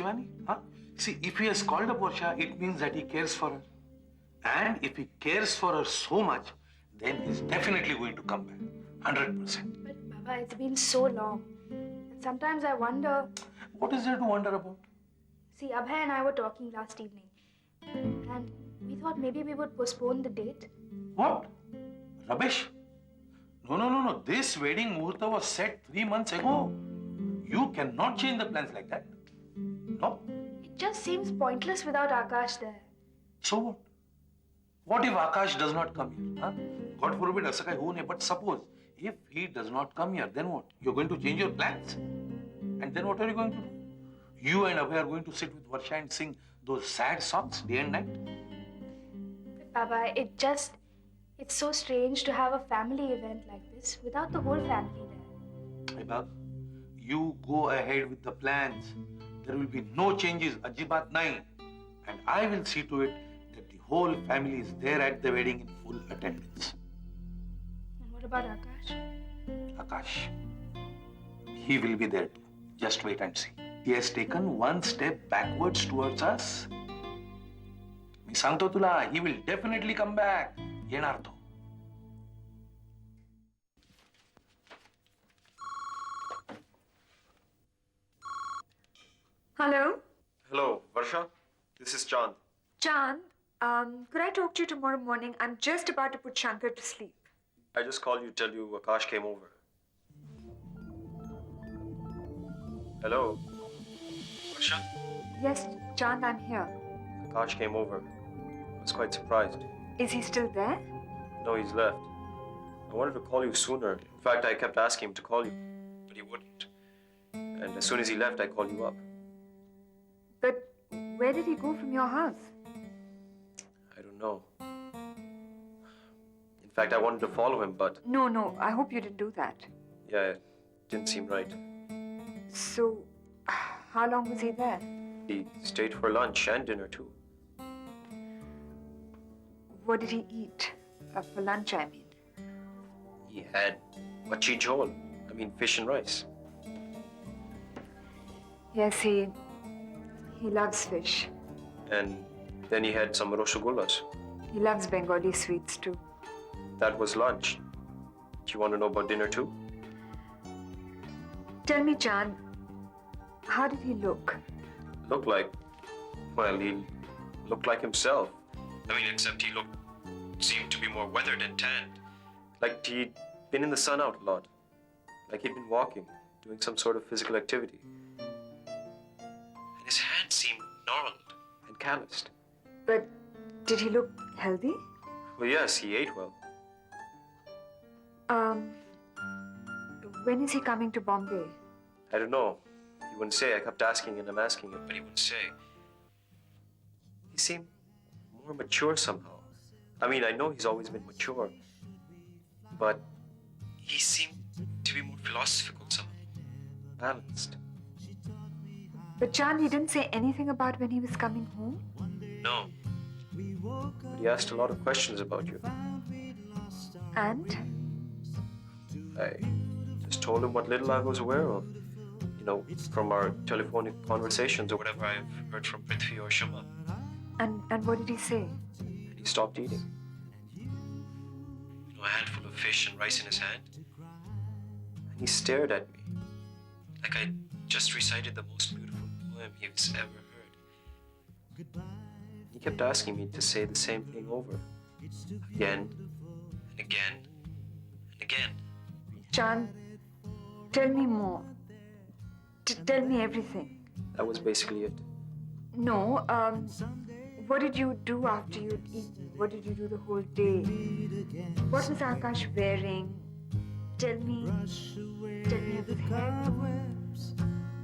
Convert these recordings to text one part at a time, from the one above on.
Shivani? Huh? See, if he has called up Varsha, it means that he cares for her. And if he cares for her so much, then he's definitely going to come back. 100%. But Baba, it's been so long. And sometimes I wonder... What is there to wonder about? See, Abhay and I were talking last evening. And we thought maybe we would postpone the date. What? Rubbish? No. This wedding muhurta was set 3 months ago. You cannot change the plans like that. No? It just seems pointless without Aakash there. So what? What if Aakash does not come here? Huh? God forbid, aisa kai ho nahi. But suppose if he does not come here, then what? You're going to change your plans? And then what are you going to do? You and Abhay are going to sit with Varsha and sing those sad songs day and night? But Baba, it's so strange to have a family event like this without the whole family there. Hey, Bab, you go ahead with the plans. There will be no changes, ajibat nahi. And I will see to it that the whole family is there at the wedding in full attendance. And what about Aakash? Aakash, he will be there too. Just wait and see. He has taken one step backwards towards us. मी सांगतो तुला, he will definitely come back. येणार तो. Hello? Hello, Varsha. This is Chand. Chand, could I talk to you tomorrow morning? I'm just about to put Shankar to sleep. I just called you to tell you Aakash came over. Hello? Varsha? Yes, Chand, I'm here. Aakash came over. I was quite surprised. Is he still there? No, he's left. I wanted to call you sooner. In fact, I kept asking him to call you, but he wouldn't. And as soon as he left, I called you up. But where did he go from your house? I don't know. In fact, I wanted to follow him, but... No, I hope you didn't do that. Yeah, it didn't seem right. So, how long was he there? He stayed for lunch and dinner, too. What did he eat? For lunch, I mean. He had machi jhol. I mean, fish and rice. Yes, he loves fish. And then he had some rosogullas. He loves Bengali sweets too. That was lunch. Do you want to know about dinner too? Tell me, Chand, how did he look? Looked like... Well, he looked like himself. I mean, except he seemed to be more weathered and tanned. Like he'd been in the sun out a lot. Like he'd been walking, doing some sort of physical activity. And his hands seemed gnarled and calloused. But did he look healthy? Well, yes, he ate well. When is he coming to Bombay? I don't know. He wouldn't say. I kept asking and I'm asking him, but he wouldn't say. He seemed more mature somehow. I mean, I know he's always been mature, but he seemed to be more philosophical somehow, balanced. But Chand, he didn't say anything about when he was coming home? No. But he asked a lot of questions about you. And? I just told him what little I was aware of. You know, from our telephonic conversations or whatever I've heard from Prithvi or Shama. And what did he say? And he stopped eating. You know, a handful of fish and rice in his hand. And he stared at me. Like I just recited the most beautiful poem he's ever heard. He kept asking me to say the same thing over. Again, and again, and again. Chand, tell me more. Tell me everything. That was basically it. No, what did you do after you'd eaten? What did you do the whole day? What was Aakash wearing? Tell me everything.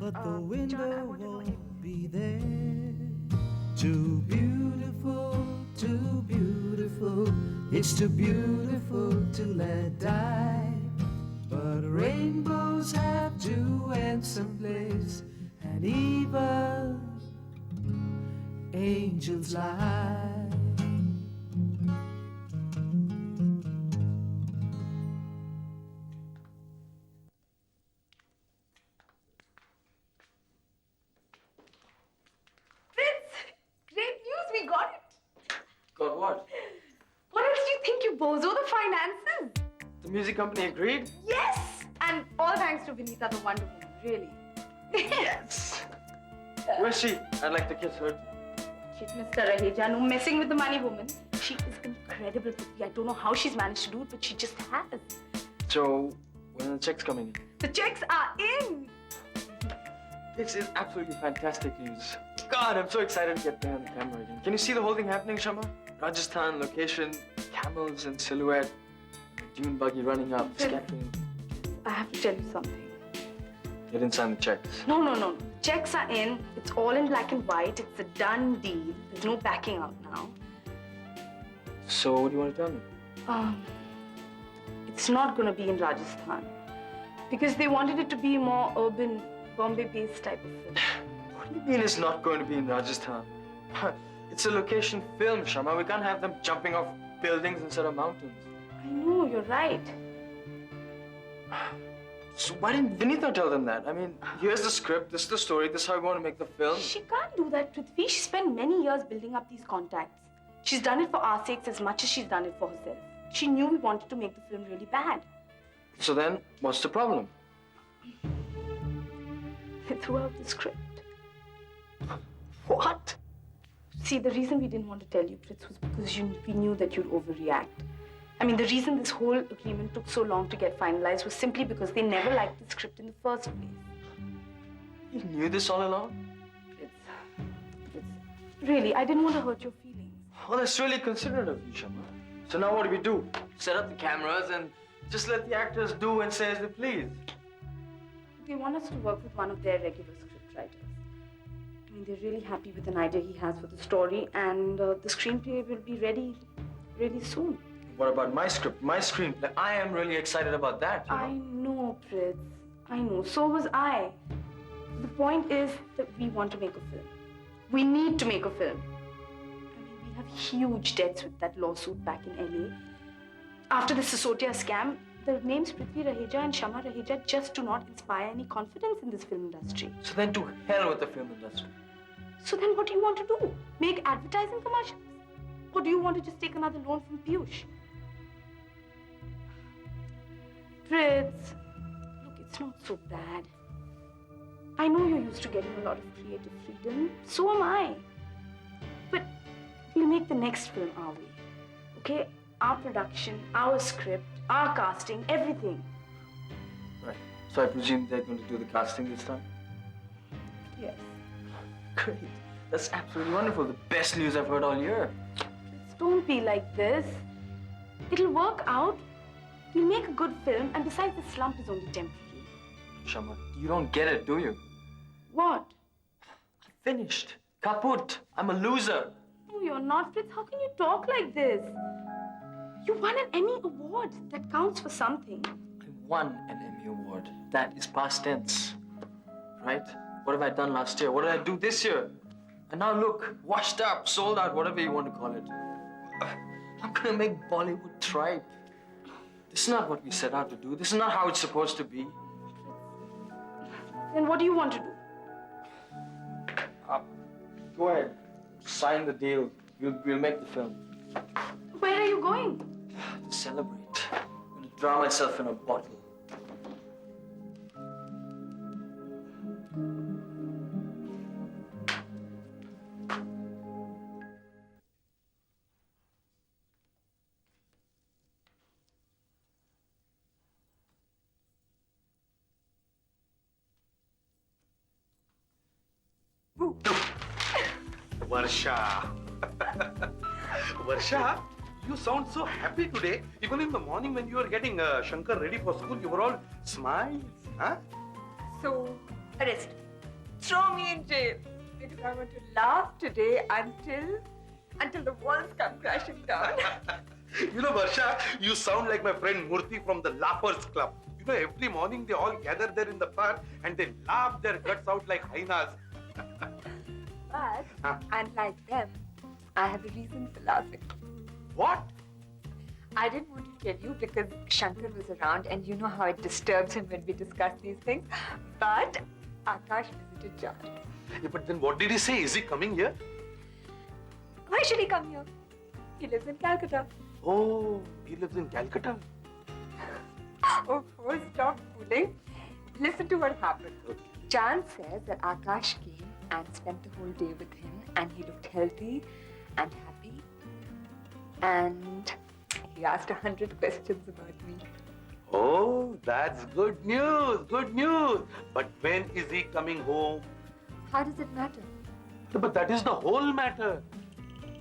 But the window John, I want to know won't everything. be there. Too beautiful, it's too beautiful to let die. But rainbows have to end someplace, and even angels lie. Got what? What else do you think, you bozo? The finances. The music company agreed? Yes! And all thanks to Vinita, the Wonder Woman, really. Yes! Where's she? I'd like to kiss her. She's Mr. Raheja, no messing with the money woman. She is incredible, Prithvi. I don't know how she's managed to do it, but she just has. So, when are the checks coming in? The checks are in. This is absolutely fantastic news. God, I'm so excited to get behind the camera again. Can you see the whole thing happening, Shama? Rajasthan, location, camels in silhouette, dune buggy running up, scattering. I have to tell you something. You didn't sign the checks. No. Checks are in. It's all in black and white. It's a done deal. There's no backing out now. So, what do you want to tell me? It's not going to be in Rajasthan. Because they wanted it to be a more urban, Bombay-based type of film. What do you mean it's not going to be in Rajasthan? It's a location film, Shama. We can't have them jumping off buildings instead of mountains. I know, you're right. So why didn't Vinita tell them that? I mean, here's the script, this is the story, this is how we want to make the film. She can't do that, Prithvi. She spent many years building up these contacts. She's done it for our sakes as much as she's done it for herself. She knew we wanted to make the film really bad. So then, what's the problem? They threw out the script. What? See, the reason we didn't want to tell you, Prith, was because we knew that you'd overreact. I mean, the reason this whole agreement took so long to get finalized was simply because they never liked the script in the first place. You knew this all along? Really, I didn't want to hurt your feelings. Well, that's really considerate of you, Shama. So now what do? Set up the cameras and just let the actors do and say as they please. They want us to work with one of their regular script writers. I mean, they're really happy with an idea he has for the story, and the screenplay will be ready really soon. What about my script, my screenplay? I am really excited about that, you know? I know, Prith. I know. So was I. The point is that we want to make a film. We need to make a film. I mean, we have huge debts with that lawsuit back in LA. After the Sisodia scam, the names Prithvi Raheja and Shama Raheja just do not inspire any confidence in this film industry. So then to hell with the film industry. So then what do you want to do? Make advertising commercials? Or do you want to just take another loan from Piyush? Prith, look, it's not so bad. I know you're used to getting a lot of creative freedom. So am I. But we'll make the next film our way. Okay? Our production, our script, our casting, everything. Right. So I presume they're going to do the casting this time? Yes. Great. That's absolutely wonderful. The best news I've heard all year. Don't be like this. It'll work out. We'll make a good film, and besides, the slump is only temporary. Shama, you don't get it, do you? What? Finished. Kaput. I'm a loser. No, you're not, Prith. How can you talk like this? You won an Emmy Award. That counts for something. I won an Emmy Award. That is past tense. Right? What have I done last year? What did I do this year? And now look, washed up, sold out, whatever you want to call it. I'm gonna make Bollywood tripe. This is not what we set out to do. This is not how it's supposed to be. Then what do you want to do? Go ahead. Sign the deal. We'll make the film. Where are you going? To celebrate. I'm gonna drown myself in a bottle. Varsha. Varsha, you sound so happy today. Even in the morning when you were getting Shankar ready for school, you were all smiles. Huh? So, arrest me. Throw me in jail. Because I want to laugh today until the walls come crashing down. You know, Varsha, you sound like my friend Murthy from the Laughers Club. You know, every morning they all gather there in the park and they laugh their guts out like hyenas. But, unlike them, I have a reason for laughing. What? I didn't want to tell you because Shankar was around and you know how it disturbs him when we discuss these things. But Aakash visited John. Yeah, but then what did he say? Is he coming here? Why should he come here? He lives in Calcutta. Oh, he lives in Calcutta. Oh, stop fooling. Listen to what happened. Chan says that Aakash came and spent the whole day with him, and he looked healthy and happy. And he asked 100 questions about me. Oh, that's good news, good news. But when is he coming home? How does it matter? But that is the whole matter.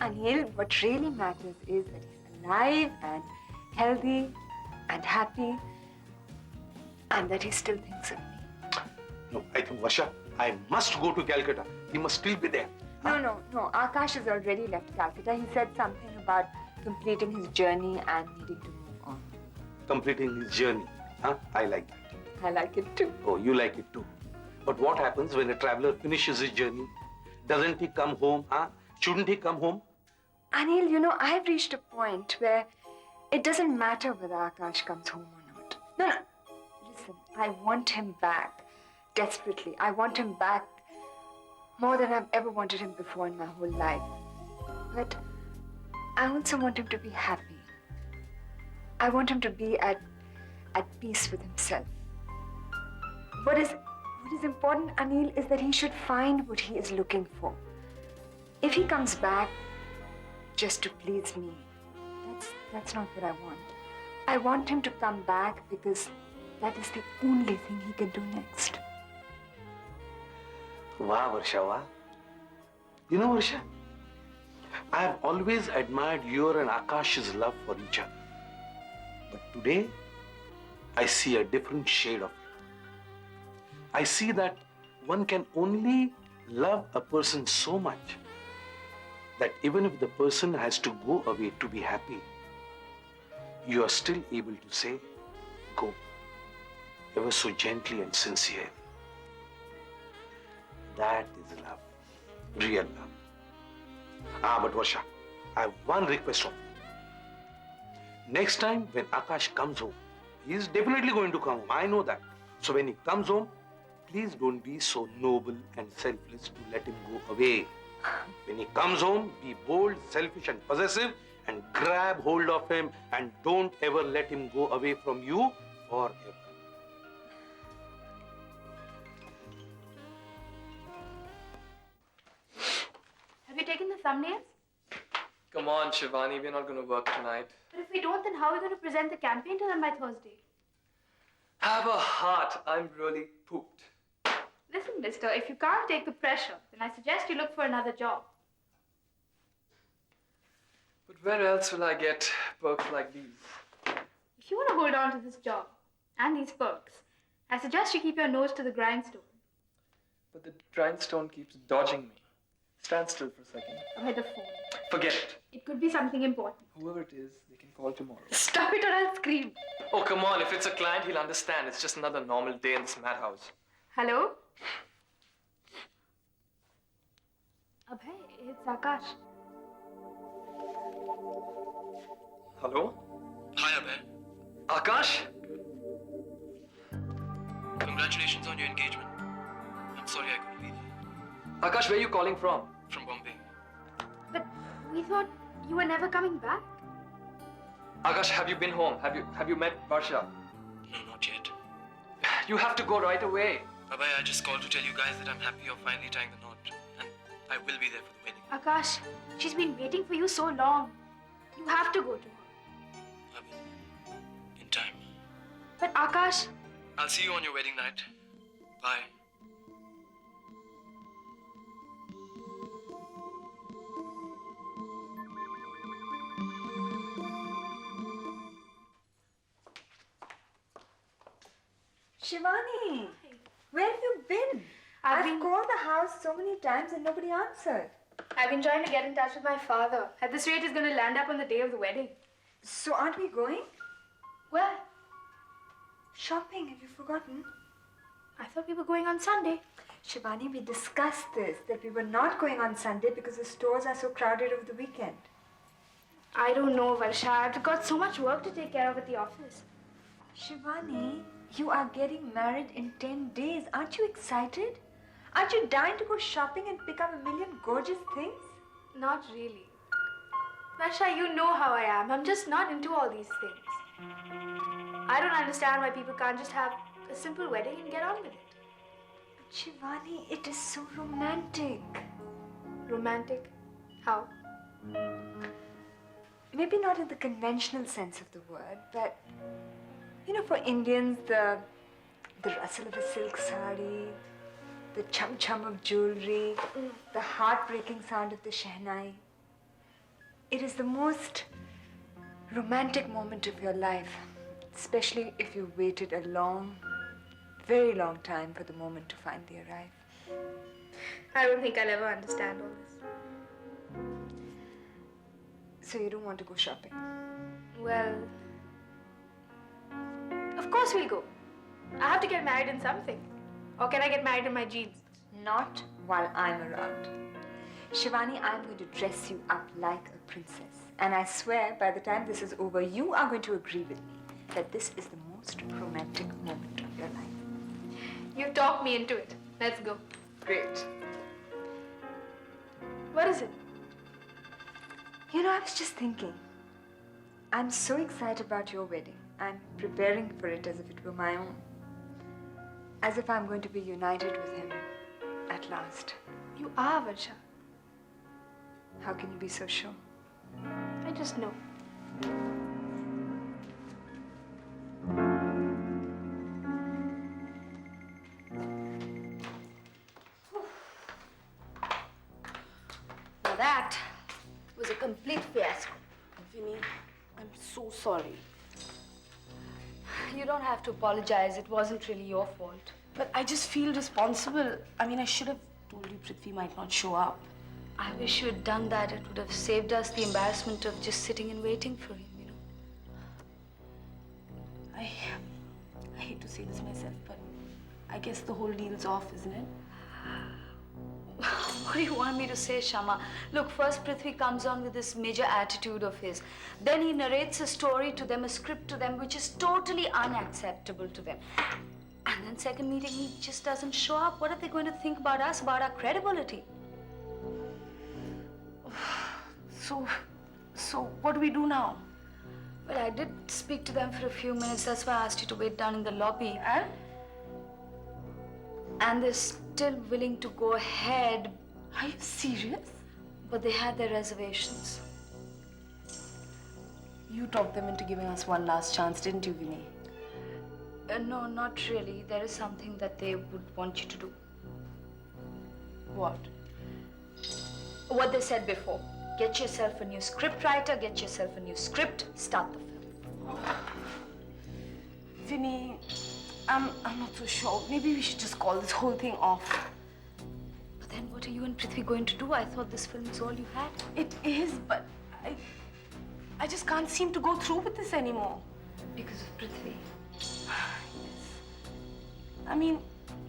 Anil, what really matters is that he's alive and healthy and happy, and that he still thinks of me. No, I think, Varsha, I must go to Calcutta. He must still be there. No. Aakash has already left Calcutta. He said something about completing his journey and needing to move on. Completing his journey. Huh? I like that. I like it too. Oh, you like it too. But what happens when a traveler finishes his journey? Doesn't he come home? Huh? Shouldn't he come home? Anil, you know, I've reached a point where it doesn't matter whether Aakash comes home or not. No. Listen, I want him back. Desperately. I want him back more than I've ever wanted him before in my whole life. But I also want him to be happy. I want him to be at peace with himself. What is important, Anil, is that he should find what he is looking for. If he comes back just to please me, that's not what I want. I want him to come back because that is the only thing he can do next. Wow, Varsha, wow. You know, Varsha, I have always admired your and Akash's love for each other. But today, I see a different shade of it. I see that one can only love a person so much that even if the person has to go away to be happy, you are still able to say, go, ever so gently and sincerely. That is love, real love. But Varsha, I have one request of you. Next time when Aakash comes home, he is definitely going to come home, I know that. So when he comes home, please don't be so noble and selfless to let him go away. When he comes home, be bold, selfish and possessive and grab hold of him and don't ever let him go away from you forever. Have you taken the thumbnails? Come on, Shivani, we're not going to work tonight. But if we don't, then how are we going to present the campaign to them by Thursday? Have a heart. I'm really pooped. Listen, mister, if you can't take the pressure, then I suggest you look for another job. But where else will I get perks like these? If you want to hold on to this job and these perks, I suggest you keep your nose to the grindstone. But the grindstone keeps dodging me. Stand still for a second. By the phone. Forget it. It could be something important. Whoever it is, they can call tomorrow. Stop it or I'll scream. Oh, come on. If it's a client, he'll understand. It's just another normal day in this madhouse. Hello? Abhay, it's Aakash. Hello? Hi, Abhay. Aakash? Congratulations on your engagement. I'm sorry I couldn't be there. Aakash, where are you calling from? From Bombay. But we thought you were never coming back. Aakash, have you been home? Have you met Varsha? No, not yet. You have to go right away. Bye-bye, I just called to tell you guys that I'm happy you're finally tying the knot. And I will be there for the wedding. Aakash, she's been waiting for you so long. You have to go to her. I will. In time. But Aakash, I'll see you on your wedding night. Bye. Shivani, where have you been? I've called the house so many times and nobody answered. I've been trying to get in touch with my father. At this rate, he's going to land up on the day of the wedding. So aren't we going? Where? Shopping, have you forgotten? I thought we were going on Sunday. Shivani, we discussed this, that we were not going on Sunday because the stores are so crowded over the weekend. I don't know, Varsha. I've got so much work to take care of at the office. Shivani, you are getting married in 10 days. Aren't you excited? Aren't you dying to go shopping and pick up a million gorgeous things? Not really. Varsha, you know how I am. I'm just not into all these things. I don't understand why people can't just have a simple wedding and get on with it. But Shivani, it is so romantic. Romantic? How? Maybe not in the conventional sense of the word, but you know, for Indians, the rustle of a silk sari, the chum chum of jewelry, the heartbreaking sound of the shehnai. It is the most romantic moment of your life, especially if you waited a long, very long time for the moment to finally arrive. I don't think I'll ever understand all this. So you don't want to go shopping? Well, of course we'll go. I have to get married in something. Or can I get married in my jeans? Not while I'm around. Shivani, I'm going to dress you up like a princess. And I swear, by the time this is over, you are going to agree with me that this is the most romantic moment of your life. You talked me into it. Let's go. Great. What is it? You know, I was just thinking. I'm so excited about your wedding. I'm preparing for it as if it were my own. As if I'm going to be united with him at last. You are, Varsha. How can you be so sure? I just know. Now that was a complete fiasco. Vinny, I'm so sorry. You don't have to apologize. It wasn't really your fault. But I just feel responsible. I mean, I should have told you Prithvi might not show up. I wish you had done that. It would have saved us the embarrassment of just sitting and waiting for him, you know. I hate to say this myself, but I guess the whole deal's off, isn't it? What do you want me to say, Shama? Look, first Prithvi comes on with this major attitude of his. Then he narrates a story to them, a script to them, which is totally unacceptable to them. And then second meeting, he just doesn't show up. What are they going to think about us, about our credibility? So what do we do now? Well, I did speak to them for a few minutes. That's why I asked you to wait down in the lobby. And they're still willing to go ahead. Are you serious? But they had their reservations. You talked them into giving us one last chance, didn't you, Vinny? No, not really. There is something that they would want you to do. What? What they said before. Get yourself a new script writer, get yourself a new script, start the film. Vinny, I'm not so sure. Maybe we should just call this whole thing off. But then what are you and Prithvi going to do? I thought this film is all you had. It is, but I just can't seem to go through with this anymore. Because of Prithvi. Yes. I mean,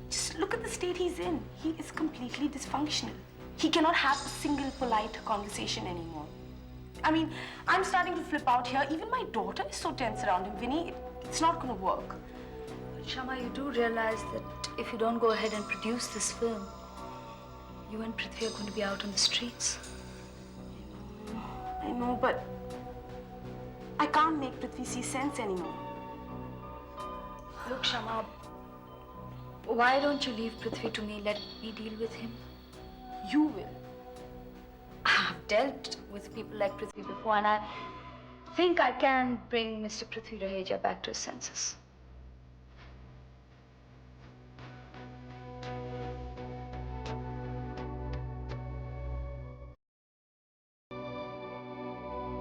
just look at the state he's in. He is completely dysfunctional. He cannot have a single polite conversation anymore. I mean, I'm starting to flip out here. Even my daughter is so tense around him. Vinny, it's not gonna work. But Shama, you do realize that if you don't go ahead and produce this film, you and Prithvi are going to be out on the streets. I know, but I can't make Prithvi see sense anymore. Look, Shama, why don't you leave Prithvi to me? Let me deal with him. You will. I've dealt with people like Prithvi before, and I think I can bring Mr. Prithvi Raheja back to his senses.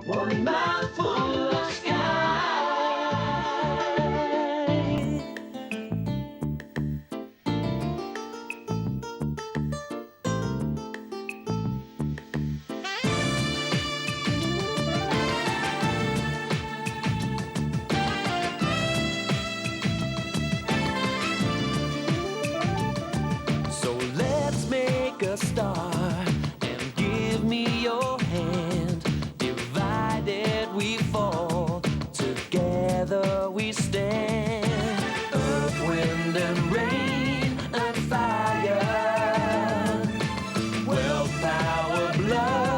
One mouthful of sky. So let's make a start and give me your hand. Divided we fall, together we stand. Earth, wind, and rain, and fire. Wealth, power, blood.